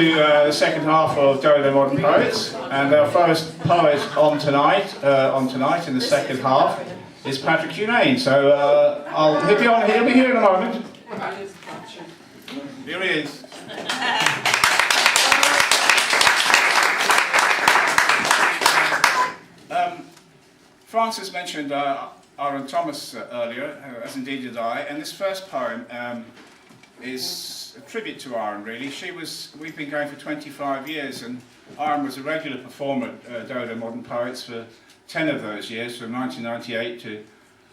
to the second half of Dodo Modern Poets, and our first poet on tonight in the second half is Patric Cunnane. So he'll be here in a moment. Here he is. Francis mentioned Aaron Thomas earlier, as indeed did I, and this first poem is a tribute to Aaron, really. We've been going for 25 years, and Aaron was a regular performer at Dodo Modern Poets for 10 of those years, from 1998 to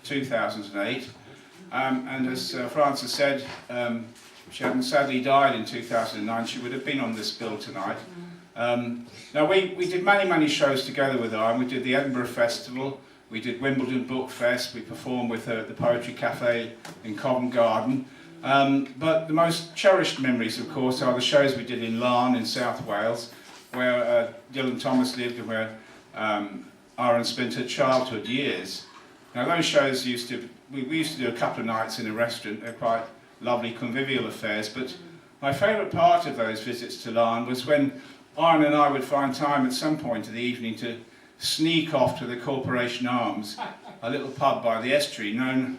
2008. And as Francis said, she hadn't sadly died in 2009, she would have been on this bill tonight. Now we did many shows together with Aaron. We did the Edinburgh Festival, we did Wimbledon Book Fest, we performed with her at the Poetry Cafe in Covent Garden. But the most cherished memories, of course, are the shows we did in Larne in South Wales, where Dylan Thomas lived and where Aaron spent her childhood years. Now those shows we used to do a couple of nights in a restaurant. They're quite lovely convivial affairs, but my favourite part of those visits to Larne was when Aaron and I would find time at some point of the evening to sneak off to the Corporation Arms, a little pub by the estuary known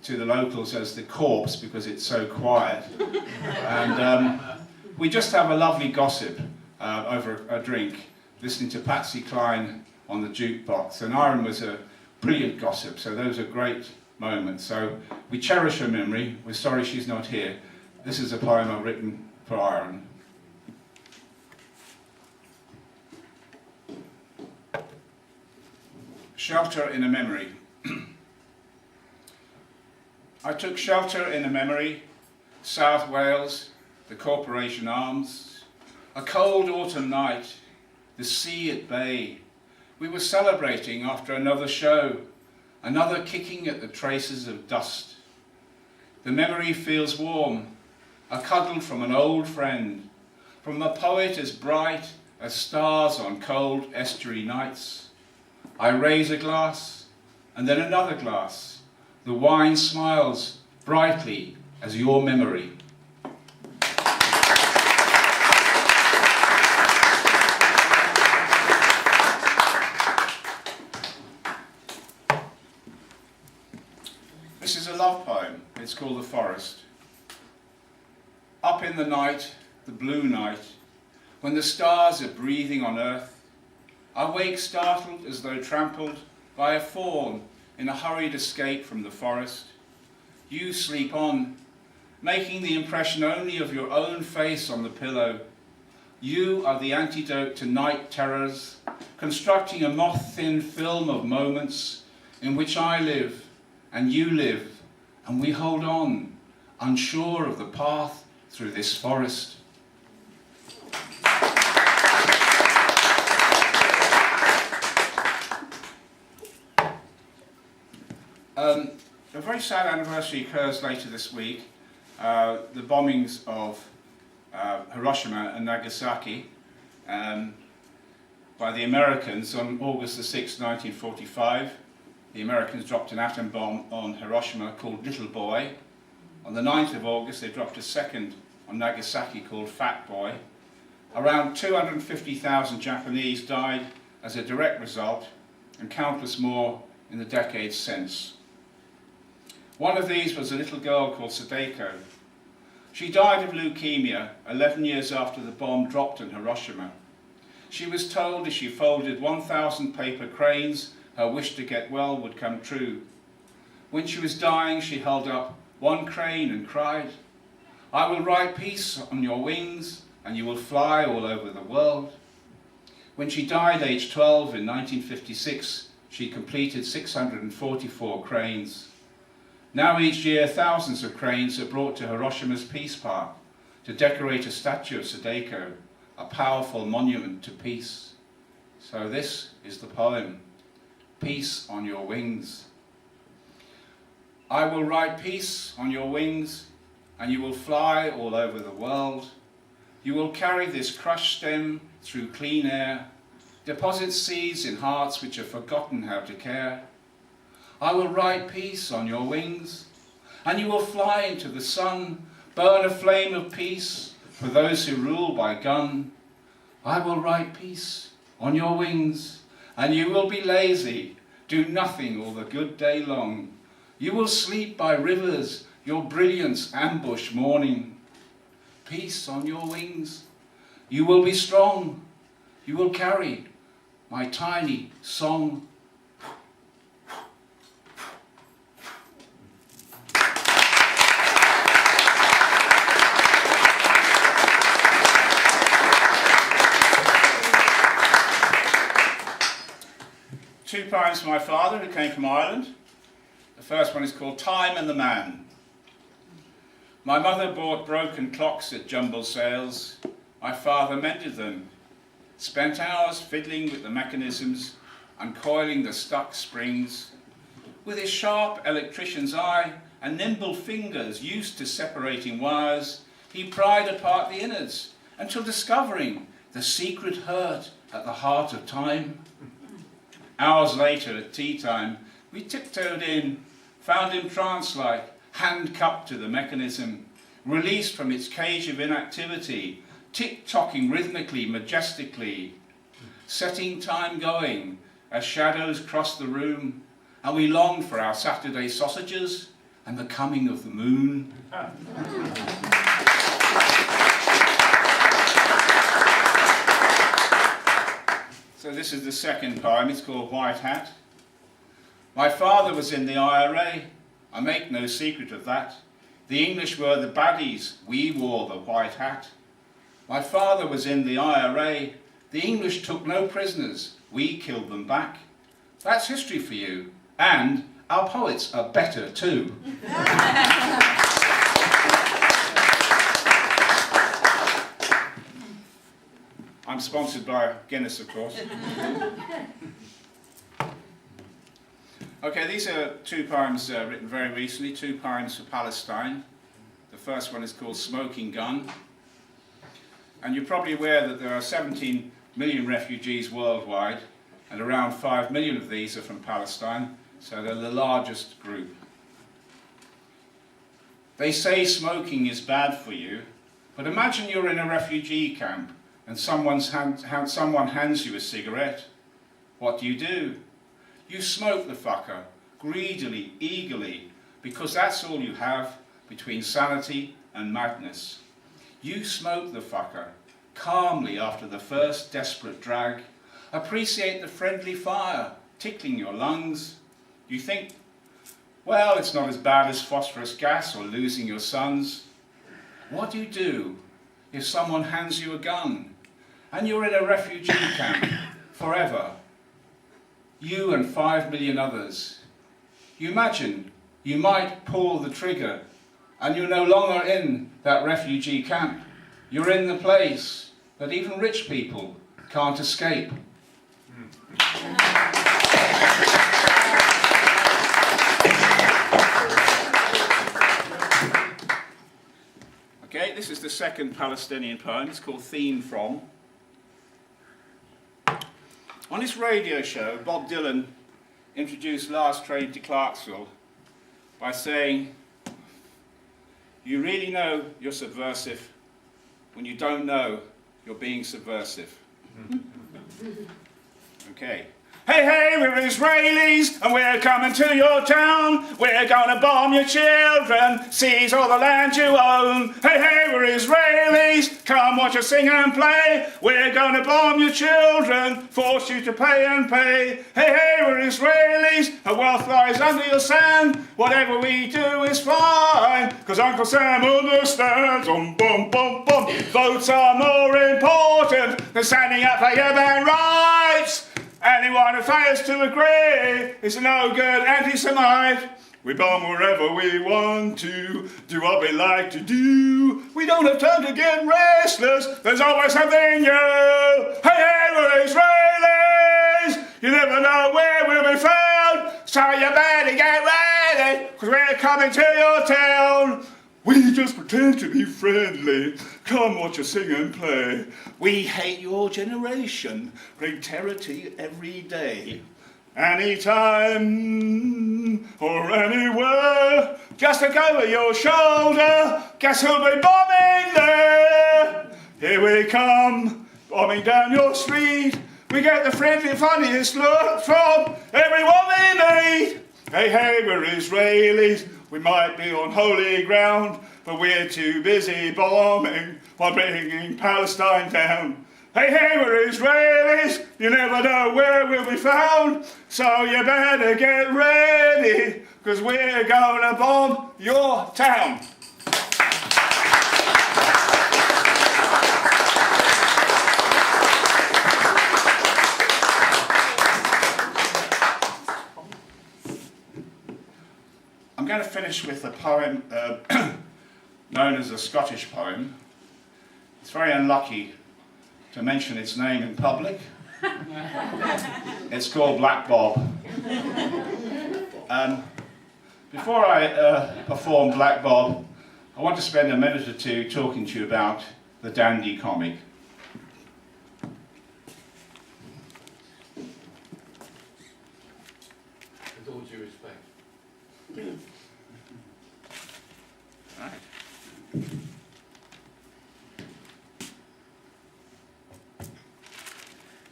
to the locals as the Corpse because it's so quiet. And we just have a lovely gossip over a drink, listening to Patsy Cline on the jukebox. And Aaron was a brilliant gossip, so those are great moments. So we cherish her memory. We're sorry she's not here. This is a poem I've written for Aaron. Shelter in a memory. I took shelter in a memory, South Wales, the Corporation Arms, a cold autumn night, the sea at bay. We were celebrating after another show, another kicking at the traces of dust. The memory feels warm, a cuddle from an old friend, from a poet as bright as stars on cold estuary nights. I raise a glass, and then another glass. The wine smiles brightly as your memory. This is a love poem. It's called The Forest. Up in the night, the blue night, when the stars are breathing on earth, I wake startled as though trampled by a fawn in a hurried escape from the forest. You sleep on, making the impression only of your own face on the pillow. You are the antidote to night terrors, constructing a moth-thin film of moments in which I live and you live, and we hold on, unsure of the path through this forest. A very sad anniversary occurs later this week, the bombings of Hiroshima and Nagasaki by the Americans on August the 6th, 1945. The Americans dropped an atom bomb on Hiroshima called Little Boy. On the 9th of August they dropped a second on Nagasaki called Fat Boy. Around 250,000 Japanese died as a direct result, and countless more in the decades since. One of these was a little girl called Sadeko. She died of leukemia 11 years after the bomb dropped on Hiroshima. She was told as she folded 1,000 paper cranes, her wish to get well would come true. When she was dying, she held up one crane and cried, "I will write peace on your wings, and you will fly all over the world." When she died aged 12 in 1956, she completed 644 cranes. Now each year thousands of cranes are brought to Hiroshima's Peace Park to decorate a statue of Sadeko, a powerful monument to peace. So this is the poem, Peace on Your Wings. I will write peace on your wings, and you will fly all over the world. You will carry this crushed stem through clean air, deposit seeds in hearts which have forgotten how to care. I will write peace on your wings, and you will fly into the sun, burn a flame of peace, for those who rule by gun. I will ride peace on your wings, and you will be lazy, do nothing all the good day long. You will sleep by rivers, your brilliance ambush morning. Peace on your wings, you will be strong, you will carry my tiny song. Two poems from my father, who came from Ireland. The first one is called Time and the Man. My mother bought broken clocks at jumble sales. My father mended them. Spent hours fiddling with the mechanisms, uncoiling the stuck springs. With his sharp electrician's eye and nimble fingers used to separating wires, he pried apart the innards until discovering the secret hurt at the heart of time. Hours later, at tea time, we tiptoed in, found him trance-like, hand-cupped to the mechanism, released from its cage of inactivity, tick-tocking rhythmically, majestically, setting time going as shadows crossed the room, and we longed for our Saturday sausages and the coming of the moon. So this is the second poem. It's called White Hat. My father was in the IRA. I make no secret of that. The English were the baddies. We wore the white hat. My father was in the IRA. The English took no prisoners. We killed them back. That's history for you. And our poets are better too. I'm sponsored by Guinness, of course. Okay, these are two poems written very recently, two poems for Palestine. The first one is called Smoking Gun. And you're probably aware that there are 17 million refugees worldwide, and around 5 million of these are from Palestine, so they're the largest group. They say smoking is bad for you, but imagine you're in a refugee camp and someone hands you a cigarette. What do? You smoke the fucker, greedily, eagerly, because that's all you have between sanity and madness. You smoke the fucker, calmly after the first desperate drag, appreciate the friendly fire, tickling your lungs. You think, well, it's not as bad as phosphorus gas or losing your sons. What do if someone hands you a gun and you're in a refugee camp forever? You and 5 million others. You imagine you might pull the trigger and you're no longer in that refugee camp. You're in the place that even rich people can't escape. Okay, this is the second Palestinian poem. It's called Theme From. On his radio show, Bob Dylan introduced Last Train to Clarksville by saying, "You really know you're subversive when you don't know you're being subversive." Okay. Hey, hey, we're Israelis, and we're coming to your town. We're gonna bomb your children, seize all the land you own. Hey, hey, we're Israelis, come watch us sing and play. We're gonna bomb your children, force you to pay and pay. Hey, hey, we're Israelis, our wealth lies under your sand. Whatever we do is fine, cause Uncle Sam understands. Boom, boom, boom. Votes are more important than standing up for human rights. Anyone who fails to agree is a no-good anti-Semite. We bomb wherever we want to, do what we like to do. We don't have time to get restless, there's always something new. Hey, hey, we're Israelis! You never know where we'll be found, so you better get ready, cause we're coming to your town. We just pretend to be friendly. Come watch us sing and play. We hate your generation. Bring terror to you every day. Anytime or anywhere. Just look over your shoulder. Guess who'll be bombing there? Here we come, bombing down your street. We get the friendly, funniest look from everyone we meet. Hey, hey, we're Israelis. We might be on holy ground, but we're too busy bombing while bringing Palestine down. Hey, hey, we're Israelis. You never know where we'll be found. So you better get ready, because we're going to bomb your town. I'm going to finish with a poem known as a Scottish poem. It's very unlucky to mention its name in public. It's called Black Bob. Before I perform Black Bob, I want to spend a minute or two talking to you about the dandy comic. With all due respect. Right.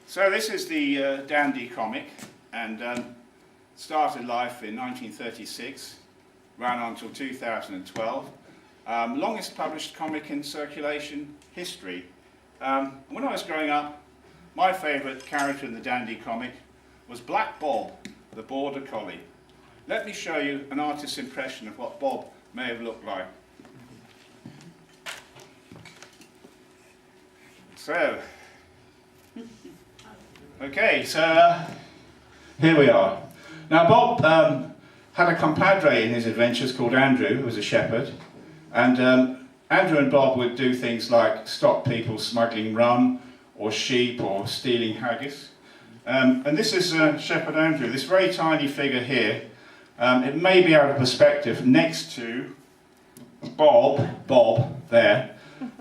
So this is the dandy comic, and started life in 1936, ran on until 2012. Longest published comic in circulation history. When I was growing up, my favourite character in the dandy comic was Black Bob, the border collie. Let me show you an artist's impression of what Bob may have looked like. So, okay, so here we are. Now Bob had a compadre in his adventures called Andrew, who was a shepherd, and Andrew and Bob would do things like stop people smuggling rum or sheep or stealing haggis. And this is Shepherd Andrew, this very tiny figure here. It may be out of perspective next to Bob there,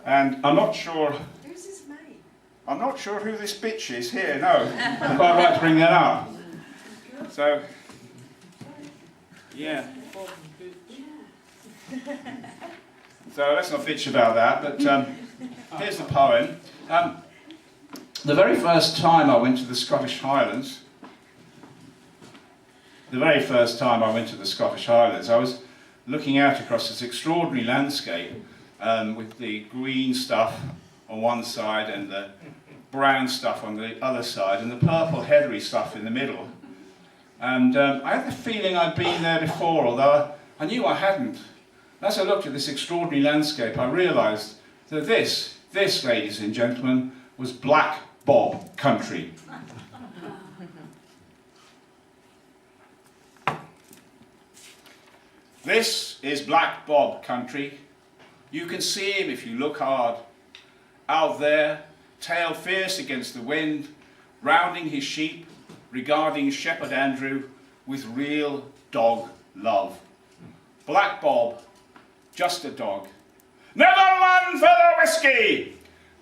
and I'm not sure. Who's his mate? I'm not sure who this bitch is here. No, I'm quite right to bring that up. So, yeah. So let's not bitch about that. But here's the poem. The very first time I went to the Scottish Highlands. I was looking out across this extraordinary landscape with the green stuff on one side and the brown stuff on the other side and the purple heathery stuff in the middle. And I had the feeling I'd been there before, although I knew I hadn't. As I looked at this extraordinary landscape, I realised that this, ladies and gentlemen, was Black Bob country. This is Black Bob country. You can see him if you look hard. Out there, tail fierce against the wind, rounding his sheep, regarding Shepherd Andrew with real dog love. Black Bob, just a dog. Never run for the whiskey!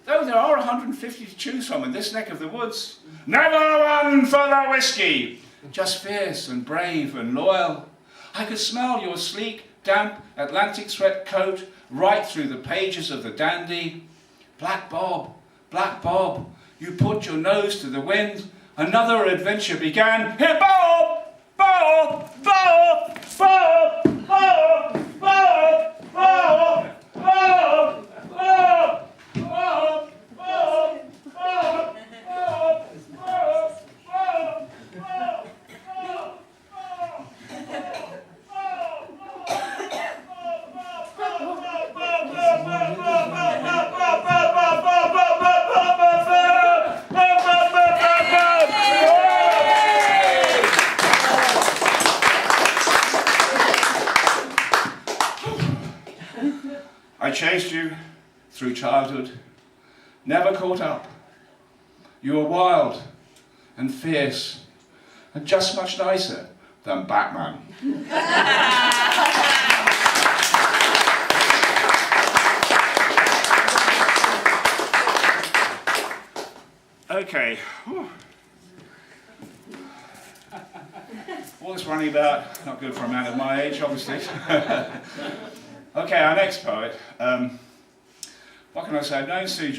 Though there are 150 to choose from in this neck of the woods. Never run for the whiskey! Just fierce and brave and loyal. I could smell your sleek, damp, Atlantic sweat coat right through the pages of the dandy. Black Bob, you put your nose to the wind. Another adventure began. Here, Bob! Bob! Bob! Bob! Bob! Bob! Bob! Bob! Bob! Bob! Bob! Bob! Bob! Bob! I chased you through childhood, never caught up. You were wild and fierce and just much nicer than Batman. Okay. Whew. All this running about, not good for a man of my age, obviously. Okay, our next poet. What can I say? I've known Sue